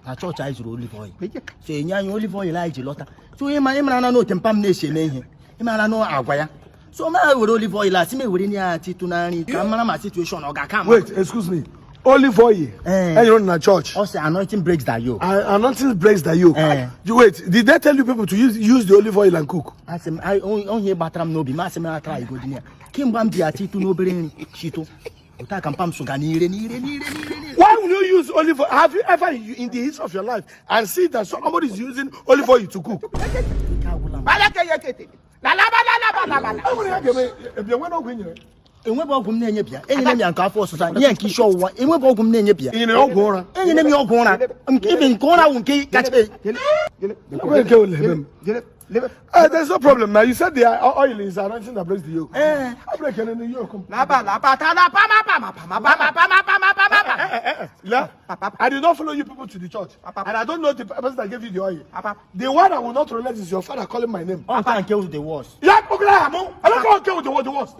na church I zuru olive oil. So enyanyo olive oil I jilota. So imana no tempam na ese ihe. Imana no agwa ya. So ma we olive oil ati me we ni ati tunani kamara ma situation oga kam. Wait, excuse me. Olive oil. And you're in a church. Also anointing breaks the yoke. Anointing breaks the yoke. You wait, did they tell you people to use the olive oil and cook? I on here batram no be ma se me try go dinner. Kim bam di ati tu no bere shito. Why will you use olive oil? Have you ever in the history of your life and see that somebody is using olive oil to cook? There's no problem, man. You said the oil is anointing that breaks the yoke. I did not follow you people to the church. And I don't know the person that gave you the oil. The one I will not relate is your father calling my name. I can't kill the worst. Yeah, I don't want to kill the worst.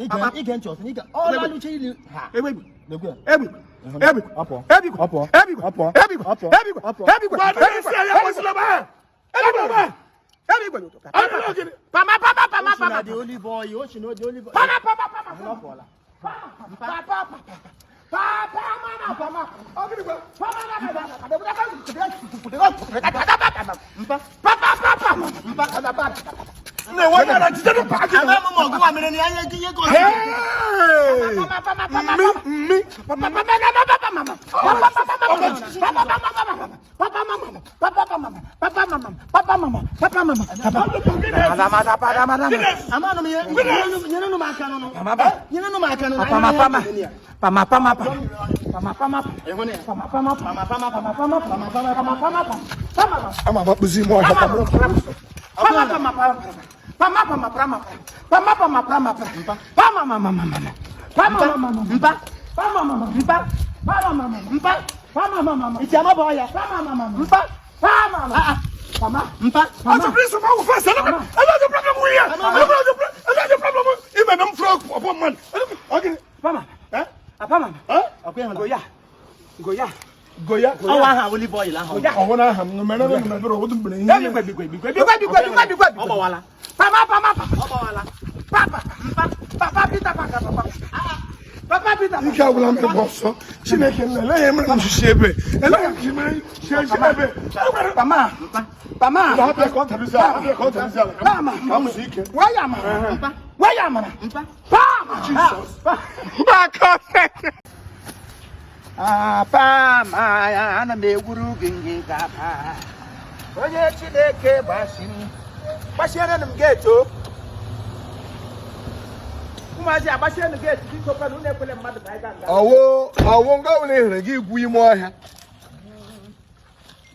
Goya. Oh, I have olive oil. I want to have no matter what ana me guru gingi gaba oye chideke bashiana mgeto kumaji abashiana gate biko pa no nekwele mmadu ka ga nga awo nga wole here gi igwu ime ohia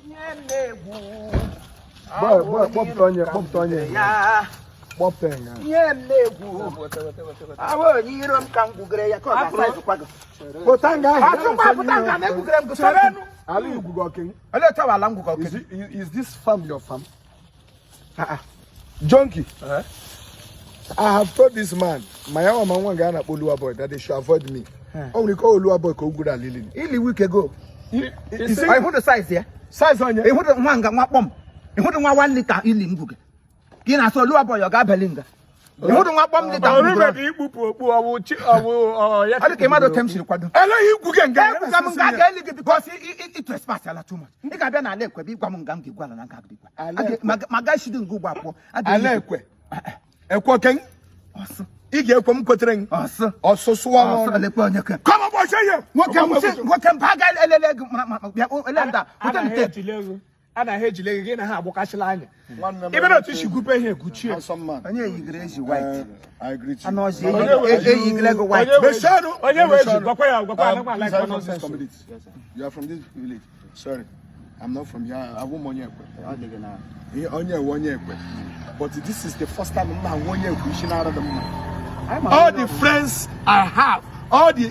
nyemegwu Bobtonye ya Bobtenga nyemegwu awo nyiro mkangugre ya ko ga size kwago Potanga me gugre mgusarenu Ali Gugoking. Is this farm your farm? Junkie. I have told this man, my own man one guy na Olua boy that they should avoid me. Only call Olua boy ko good at Lily. Ili week ago. I hold the size here. Size on you. I hold one ga bomb. I hold 1 liter ili nguge. Gina so Olua boy ga belinga. I hold 1 liter. I remember the I came out of tension kwado. Ela you gugenga. Because it trespass ala too much. I ga be na lekwe bi gwamungam gi gwala na ga bi. Maga shouldn't go back. Alekwe. Ekwo ken. Oso. Ige ekwo mkotreng. Oso. Oso suwa. Oso lekwe onyeka. Come on boy. say you. What can Paga Elenda? Ana heji lege gị na ha agbọkachila anya ebe na otu group here guchie Onye yigreji white. I agree with you. Anozi yigrego white. Beshano onye weji gwakwa ya na like nonsense. You are from this village. Sorry. I'm not from here. I won't money ekwe. Onye ekwe. But this is the first time I'm one year all the friends I have, all the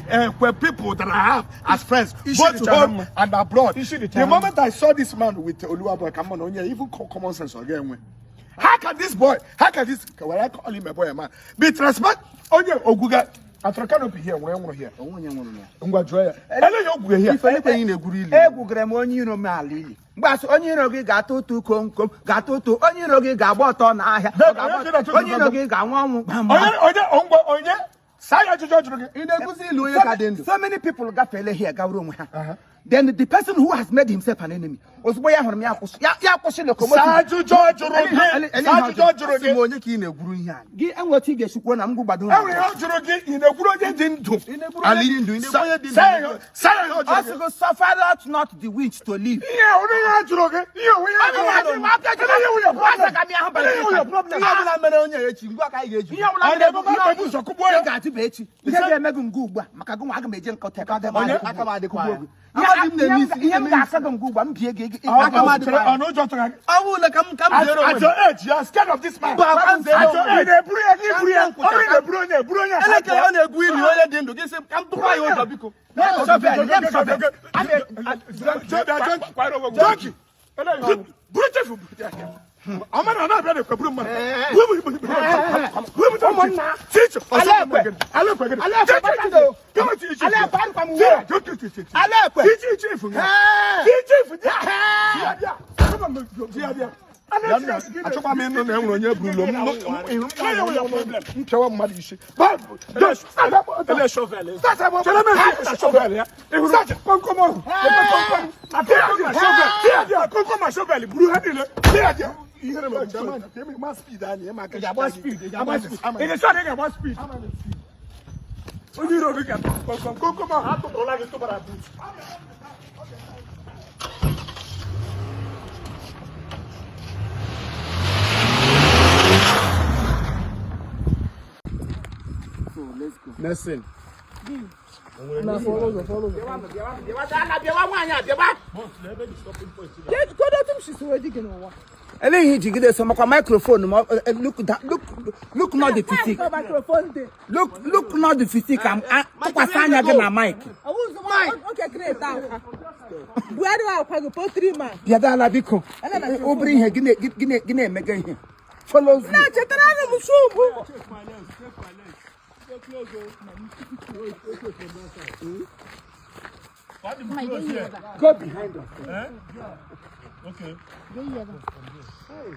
people that I have as friends, both home and abroad. The moment I saw this man with Oluwaboy, come on, even common sense again. How can this boy, well, I call him a boy, man, be transparent? Oguga, African be here, we're here. Ungwajoya. If anything in a good Egugremonino Mali. But Onirogi got to come, got to Onirogi got what on I have. Onirogi got one. So many people got fell here, Gaurum. Then the person who has made himself an enemy was way on me. Saju George, and what he gets when I'm going to suffer out not the witch to live. At your age, you are scared of this man. I'm not ready for Bruma. You hear about German? Give me more speed, Danny. I'm about speed. In the short, I'm about speed. So you don't get come on. How to roll like a super boots. So let's go. Listen. Now follow. And then he did some microphone. Look not the physique. Look not the physique. I'm passing again mic. Okay, great. Where do I go? 3 man. The other Labiko. Obring here, Guinea, Megan. Follows me. Go behind us. Okay.